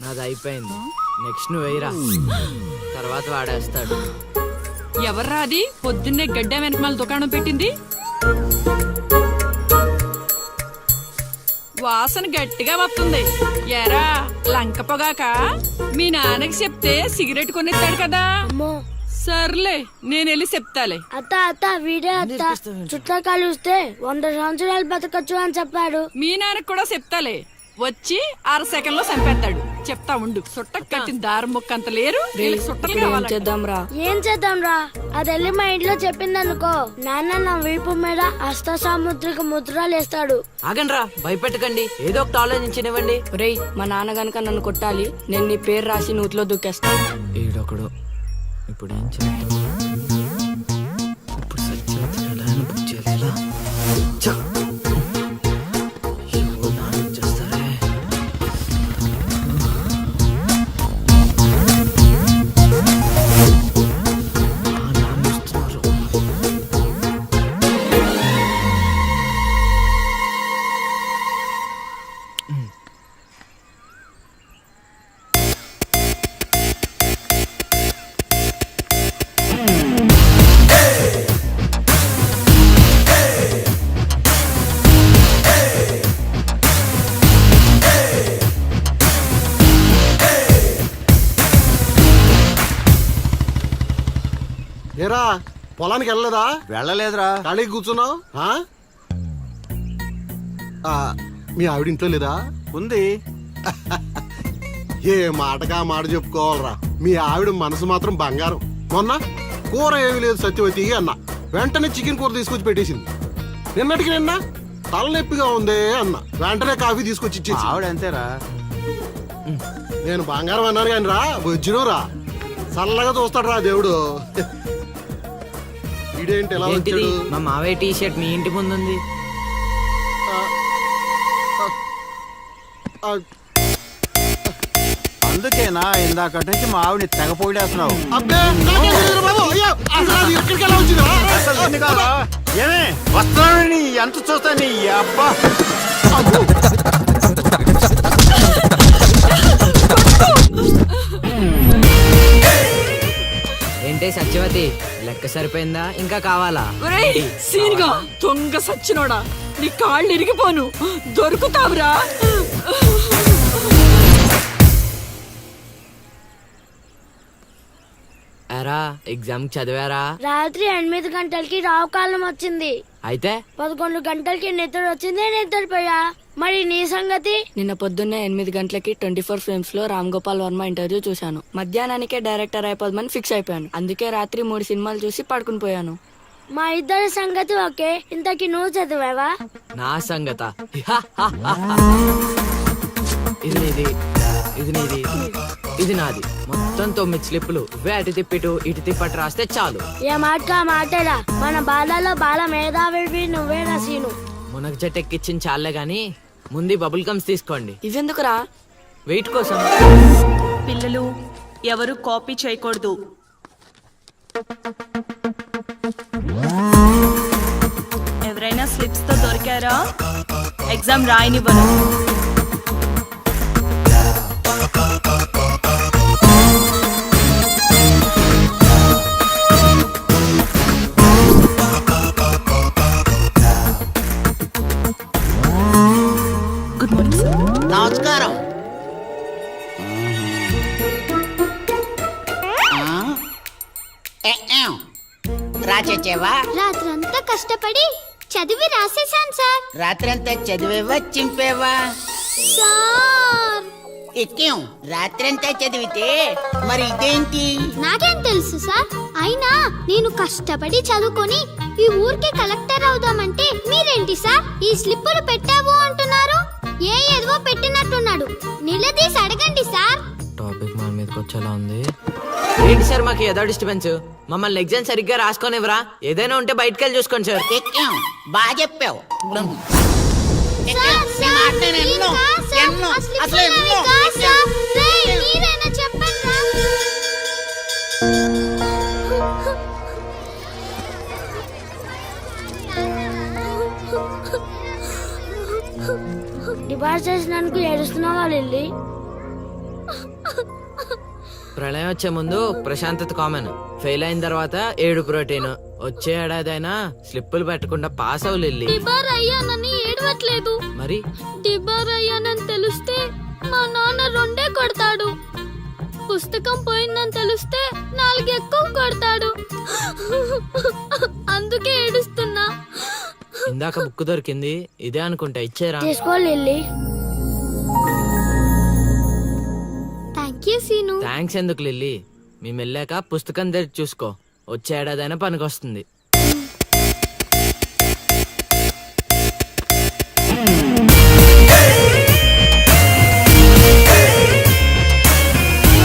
నాది అయిపోయింది. నెక్స్ట్ నువ్వు వేయరా, తర్వాత వాడేస్తాడు. ఎవర్రా అది పొద్దున్నే గడ్డ వెనకమాల దుకాణం పెట్టింది? వాసన గట్టిగా వస్తుంది. ఎరా లంక పొగాక? మీ నాన్నకి చెప్తే సిగరెట్ కొనిస్తాడు కదా. సర్లే నేను వెళ్ళి చెప్తాలే. అత్త వీడే అత్త చుట్టూ కలిస్తే 100 సంవత్సరాలు బతకచ్చు అని చెప్పాడు. మీ నాన్నకి కూడా చెప్తాలే, వచ్చి 6 సెకండ్ లో చంపేస్తాడు. చెప్తా ఉండు. సుట్ట కట్టిన దారం ముక్క అంత లేరు. ఏం చేద్దాంరా? అది వెళ్ళి మా ఇంట్లో చెప్పింది అనుకో, నాన్న నా వీపు మీద హస్త సాముద్రిక ముద్రలు వేస్తాడు. ఆగండ్రా, భయపెట్టకండి, ఏదో ఒకటి ఆలోచించనివ్వండి. రేయ్, మా నాన్నగనక నన్ను కొట్టాలి, నేను నీ పేరు రాసి నూతిలో దూకేస్తాను. ఏడొకడు ఇప్పుడు ఏం చేద్దాం? ఇప్పుడు సత్యం బుక్ చేయాలి. ఏరా పొలానికి వెళ్ళలేదా? వెళ్ళలేదురా. ఖాళీకి కూర్చున్నావు? మీ ఆవిడ ఇంట్లో లేదా? ఉంది. ఏ మాటగా మాట చెప్పుకోవాలరా, మీ ఆవిడ మనసు మాత్రం బంగారం. మొన్న కూర ఏమి లేదు సత్యవతి అన్న, వెంటనే చికెన్ కూర తీసుకొచ్చి పెట్టేసింది. నిన్నటికి నిన్న తలనొప్పిగా ఉంది అన్న, వెంటనే కాఫీ తీసుకొచ్చి ఇచ్చేసి. ఆవిడ అంతేరా. నేను బంగారం అన్నాను కానీ రా వచ్చినోరా, చల్లగా చూస్తాడు రా దేవుడు. ఇదేంటి ఎలా వచ్చాడు? మా మావయ్య టీ షర్ట్ మీ ఇంటి ముందు ఉంది. అందుకేనా ఇందాక నుంచి మా ఆవిడని తెగ పోయిడేస్తున్నావు? ఏమే వస్తున్నాను, ఎంత చూస్తా నీ అబ్బా. ఏంటే సత్యవతి, లెక్క సరిపోయిందా? ఇంకా కావాలా? సీన్గా దొంగ సచ్చినోడా, నీ కాళ్ళు ఇరిగిపోను, దొరుకుతావురా. ఎరా ఎగ్జామ్ చదివారా? రాత్రి 8 గంటలకి రావు కాలం వచ్చింది. అయితే 11 గంటలకి నిద్ర వచ్చింది, నిద్రపోయా. మరి నీ సంగతి? నిన్న పొద్దున్నే 8 గంటలకి 24 ఫిల్మ్స్ లో రామ్ గోపాల్ వర్మ ఇంటర్వ్యూ చూశాను. మధ్యాహ్నానికే డైరెక్టర్ అయిపోదామని ఫిక్స్ అయిపోయాను. అందుకే రాత్రి 3 సినిమాలు చూసి పడుకుని పోయాను. మా ఇద్దరి సంగతి ఓకే. ఇంతకి నువ్వు చదివావా? నా సంగత ఇది నీది, ఇది నీది, ఇది నాది. మొత్తం 9 స్లిప్పులు. అటు తిప్పిటు ఇటు తిప్పటి రాస్తే చాలు. ఏ మాట మాటలా, మన బాలలో బాల మేధావి నువ్వే నసీను. మునగ చెట్టు ఎక్కిచ్చిన చాలే గాని ముందు బబుల్ గమ్స్ తీసుకోండి. ఇవెందుకురా? వెయిట్ కోసం. పిల్లలు ఎవరు కాపీ చేయకూడదు. ఎవరైనా స్లిప్స్ తో దొరికారా? ఎగ్జామ్ రాయనివ్వను. Good morning sir. నమస్కారం. రాచేవా? రాత్రంతా కష్టపడి చదివి రాసేసాను సార్. రాత్రంతా చదివేవా చింపేవా? సార్ ఎక్కేం రాత్రంతా చదివితే మరి ఇదేంటి? నాకేం తెలుసు సార్. అయినా నేను కష్టపడి చదువుకొని ఈ ఊరికి కలెక్టర్ అవుదామంటే మీరేంటి సార్ ఈ స్లిప్పులు పెట్టావు అంటున్నారు? ఏ ఏదో పెట్టినట్టున్నాడు. నిలదీసి అడగండి సార్. టాపిక్ మన మీదకి వచ్చేలా ఉంది. ఏంటి సార్ మాకు ఏదో డిస్టర్బెన్స్? మమ్మల్ని ఎగ్జామ్ సరిగ్గా రాసుకోనివ్వరా? ఏదైనా ఉంటే బయటకు వెళ్ళి చూసుకోండి సార్. ఎక్కాం, బాగా చెప్పావు. ఎక్కాం, నీ మాట నేను ఎన్నో, ఎన్నో, అసలు ఎన్నో ఎక్కాం. మీరైనా చెప్పండి రా. డిపార్ట్ చేసినందుకు ఏడుస్తున్నావా లిల్లీ? ప్రళయం వచ్చే ముందు ప్రశాంతత కామన్. ఫెయిల్ అయిన తర్వాత ఏడు ప్రోటీన్. వచ్చే ఏడాదైనా స్లిప్పులు పెట్టకుండా పాస్ అవ్వలేదు. డిబార్ అయ్యానని ఏడవట్లేదు. మరి డిబార్ అయ్యానని తెలిస్తే మా నాన్న 2 కొడతాడు. పుస్తకం పోయిందని తెలిస్తే 4 ఎక్కువ కొడతాడు. అందుకే ఏడుస్తున్నా. ఇందాక బుక్ దొరికింది, ఇదే అనుకుంటా. ఇచ్చేరా? తీసుకో Lily. Thank you Seenu. Thanks ఎందుకు లిల్లీ? మేము వెళ్ళాక పుస్తకం తెరిచి చూసుకో. వచ్చే ఏడాదైనా పనికొస్తుంది.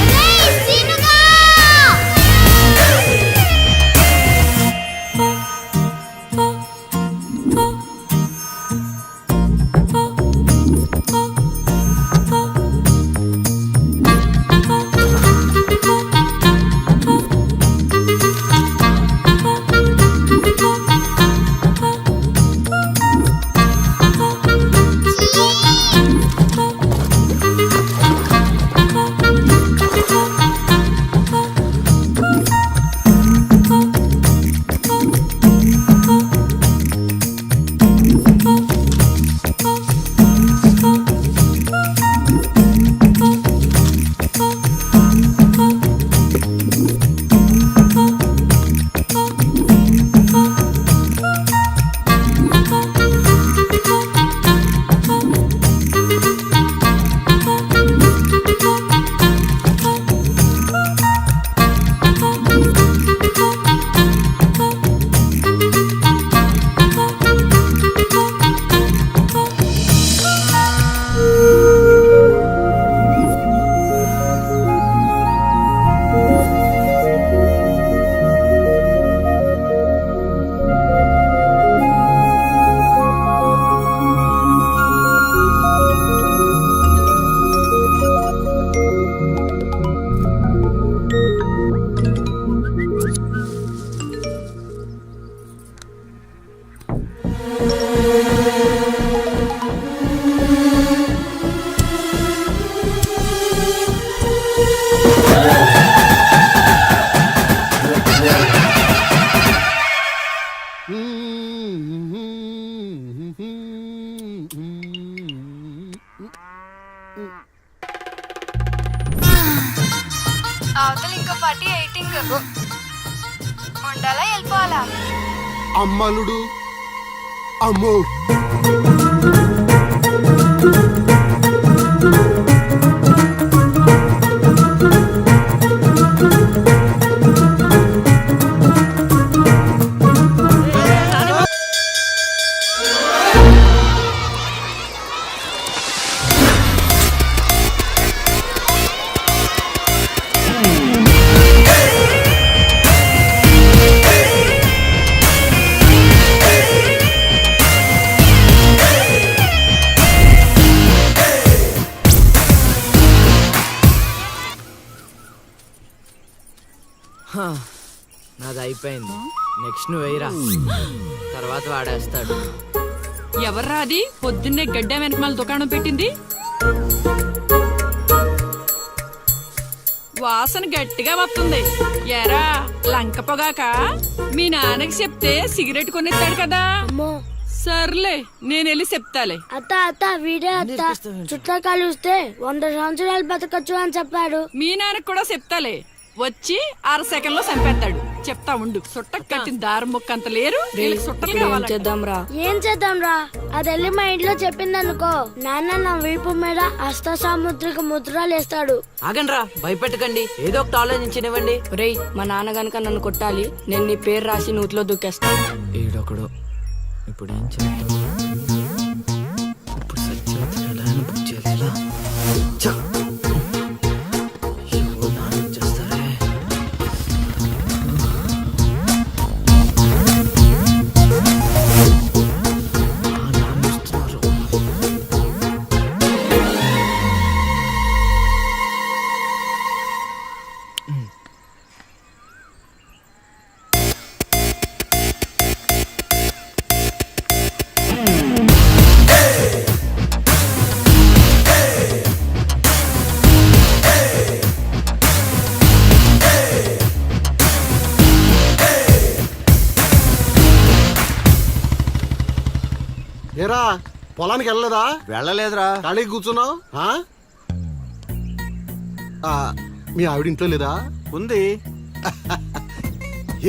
ఒరేయ్ సీనుగా! అవతల ఇంకో పార్టీ ఎయిటింగ్ ఉండాలా వెళ్ళిపోవాలా? అమ్మలుడు అమ్మో. హా, నాది అయిపోయింది. నెక్స్ట్ నువ్వు వేయరా, తర్వాత వాడేస్తాడు. ఎవర్రా అది పొద్దున్నే గడ్డ వెనకమాల దుకాణం పెట్టింది? వాసన గట్టిగా వస్తుంది. ఎరా లంక పొగాక? మీ నాన్నకి చెప్తే సిగరెట్ కొనిస్తాడు కదా. అమ్మో. సర్లే నేను వెళ్ళి చెప్తాలే. అత్త వీడే అత్త. చుట్టూ కలిస్తే 100 సంవత్సరాలు బతకచ్చు అని చెప్పాడు. మీ నాన్నకి కూడా చెప్తాలే. వచ్చి 6 సెకండ్లో చంపేస్తాడు. చెప్తా ఉండు. సుట్టకు కట్టిన దారం ముక్క అంత లేరు. వీళ్ళకి సుట్టలు ఏం కావాలంట. చేద్దాం రా? ఏం చేద్దాం రా? అది వెళ్ళి మా ఇంట్లో చెప్పిందనుకో, నాన్న నా వీపు మీద అష్ట సాముద్రిక ముద్రలు వేస్తాడు. ఆగండ్రా, భయపెట్టకండి. ఏదో ఒకటి ఆలోచించనివ్వండి. రేయ్, మా నాన్న గనక నన్ను కొట్టాలి, నేను నీ పేరు రాసి నూతిలో దూకేస్తా. ఈడొకడు. ఇప్పుడు ఏం చేద్దాం? ఇప్పుడు సత్యవతిని ఎలా బుక్ చేయాలి? ఎలా? ఛ! అయ్యో, నాన్న వచ్చేస్తారే. ఏరా పొలానికి వెళ్ళలేదా? వెళ్ళలేదురా. ఖాళీకి కూర్చున్నావు? మీ ఆవిడ ఇంట్లో లేదా? ఉంది.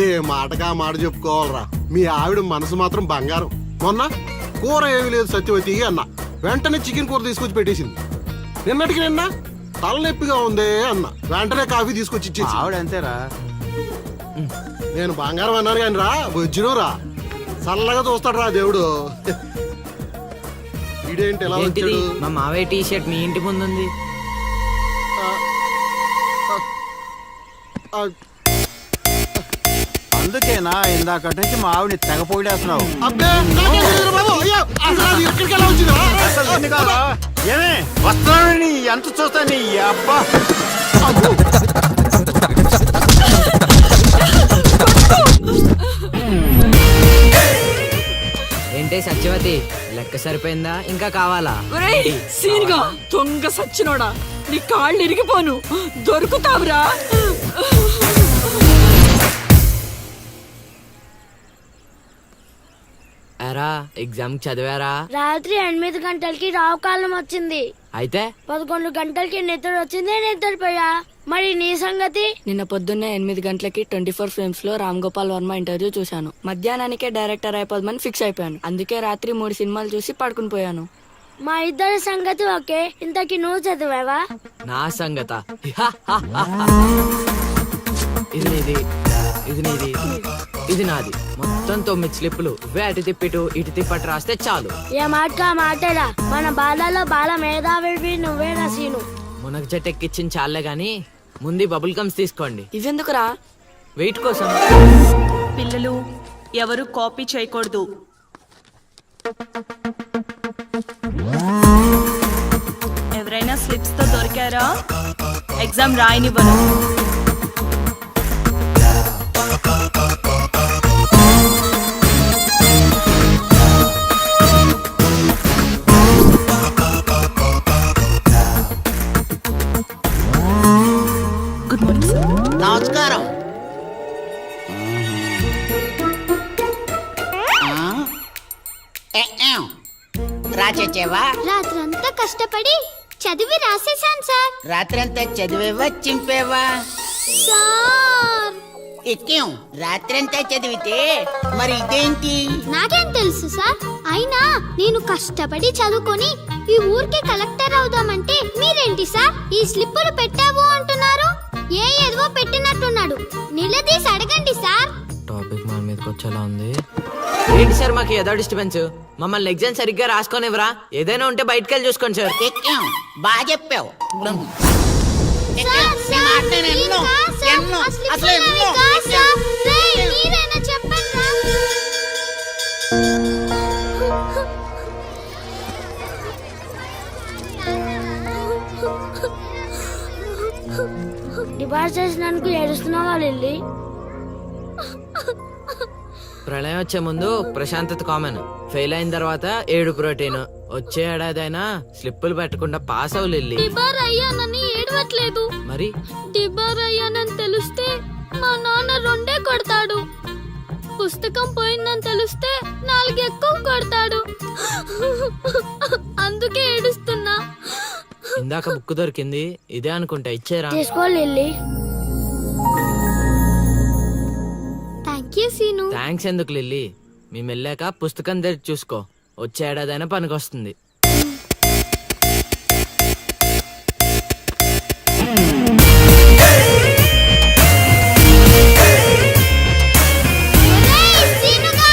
ఏ మాటగా మాట చెప్పుకోవాలరా, మీ ఆవిడ మనసు మాత్రం బంగారం. మొన్న కూర ఏమీ లేదు సత్యవతి అన్న, వెంటనే చికెన్ కూర తీసుకొచ్చి పెట్టేసింది. నిన్నటికి నిన్న తలనొప్పిగా ఉంది అన్న, వెంటనే కాఫీ తీసుకొచ్చి ఇచ్చేసి. ఆవిడ అంతేరా. నేను బంగారం అన్నాను కానీ రా వజ్రం రా, చల్లగా చూస్తాడు రా దేవుడు. ఇదేంటి ఎలా ఏంటిది? వచ్చాడు? మా మావయ్య టీ షర్ట్ మీ ఇంటి ముందుంది. అందుకేనా ఇందాక నుంచి మా ఆవిడని తెగ పొగిడేస్తున్నావు. అబ్బే, నాకేం తెలియదురా బాబు. అయ్యో, అసలు అది ఎక్కడికి ఎలా వచ్చిందిరా? అసలు నిన్ను కాదా? ఏమే వస్తున్నాను ఎంత చూస్తా నీ అబ్బా. ఏంటే సత్యవతి, లెక్క సరిపోయిందా ఇంకా కావాలా? ఒరేయ్ సీన్గా దొంగ సచ్చినోడా, నీ కాళ్ళు ఇరిగిపోను, దొరుకుతావురా. ఎరా ఎగ్జామ్ చదివారా? రాత్రి 8 గంటలకి రావు కాలం వచ్చింది. అయితే 11 గంటలకి నిద్ర వచ్చింది, నిద్రపోయా. మరి నీ సంగతి? నిన్న పొద్దున్నే 8 గంటలకి 24 ఫ్రేమ్స్ లో రామ్ గోపాల్ వర్మ ఇంటర్వ్యూ చూశాను. మధ్యాహ్నానికే డైరెక్టర్ అయిపోదామని ఫిక్స్ అయిపోయాను. అందుకే రాత్రి 3 సినిమాలు చూసి పడుకుని పోయాను. మా ఇద్దరి సంగతి ఓకే. ఇంతకి నువ్వు చదివావా? నా సంగత ఇది నీది, ఇది నీది, ఇది నాది. మొత్తం 9 స్లిప్పులు. అటు తిప్పిటు ఇటు తిప్పటి రాస్తే చాలు. ఏ మాట మాటరా, మన బాలలో బాల మేధావి నువ్వేనా సీను? మునగ చెట్టు ఎక్కిచ్చిన చాలే గాని ముందు బబుల్ గమ్స్ తీసుకోండి. ఇవెందుకురా? వెయిట్ కోసం. పిల్లలు ఎవరు కాపీ చేయకూడదు. ఎవరైనా స్లిప్స్ తో దొరికారా? ఎగ్జామ్ రాయనివ్వను. Good morning sir. నమస్కారం. రాచేవా? రాత్రంతా కష్టపడి చదివి రాసేశాను సార్. రాత్రంతా చదివేవా చింపేవా? సార్ ఎక్కేం రాత్రంతా చదివితే మరి ఇదేంటి? నాకేం తెలుసు సార్. అయినా నేను కష్టపడి చదువుకొని ఈ ఊరికి కలెక్టర్ అవుదామంటే మీరేంటి సార్ ఈ స్లిప్పులు పెట్టావు అంటున్నారు? ఏదో పెట్టినట్టున్నాడు. నిలదీసి అడగండి సార్. టాపిక్ మన మీదకి వచ్చేలా ఉంది. ఏంటి సార్ మాకు ఏదో డిస్టర్బెన్స్? మమ్మల్ని ఎగ్జామ్ సరిగ్గా రాసుకొనివ్వరా? ఏదైనా ఉంటే బయటకు వెళ్ళి చూసుకోండి సార్. ఎక్కేం బాగా చెప్పావు. సార్, సార్, మీరేనా సార్? ఆ స్లిప్పులు నావి కాదు సార్. రేయ్, మీరేనా చెప్పండి రా. డిపార్ట్ చేసినందుకు ఏడుస్తున్నావా లిల్లీ? ప్రళయం వచ్చే ముందు ప్రశాంతత కామన్. ఫెయిల్ అయిన తర్వాత 7 ప్రోటీన్. వచ్చే ఏడాదైనా స్లిప్పులు పెట్టకుండా పాస్ అవ్వు లిల్లీ. డిబార్ అయ్యానని ఏడవట్లేదు. మరి డిబార్ అయ్యానని తెలిస్తే మా నాన్న 2 కొడతాడు. పుస్తకం పోయిందని తెలిస్తే 4 ఎక్కువ కొడతాడు. అందుకే ఏడుస్తున్నా. ఇందాక బుక్ దొరికింది, ఇదే అనుకుంటా. ఇచ్చేరా? తీసుకో Lily. Thank you Seenu. Thanks ఎందుకు లిల్లీ? మేము వెళ్ళాక పుస్తకం తెరిచి చూసుకో. వచ్చే ఏడాదైనా పనికొస్తుంది. ఒరేయ్, సీనుగా!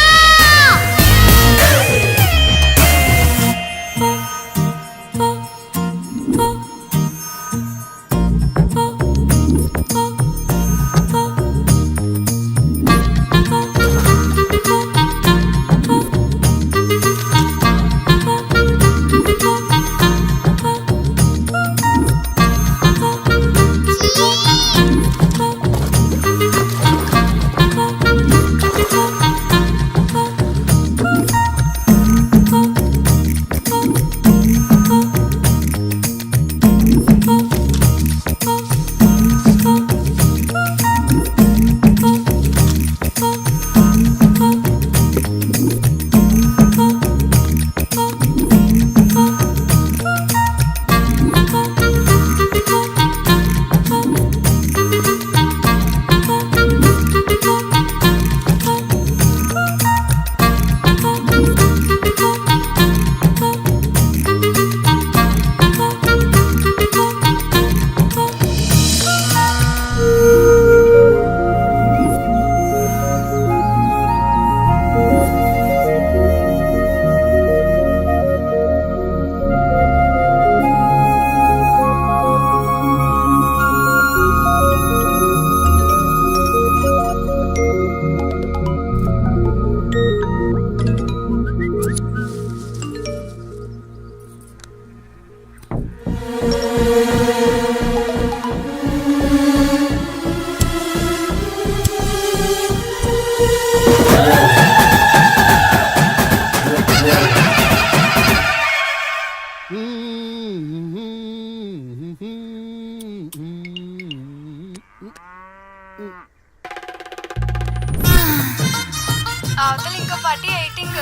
అవతల ఇంకో పార్టీ ఎయిటింగ్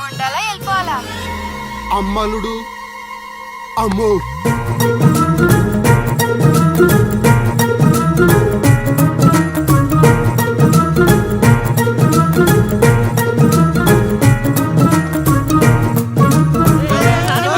ఉండాలా వెళ్ళిపోవాలా? అమ్మలుడు అమ్మో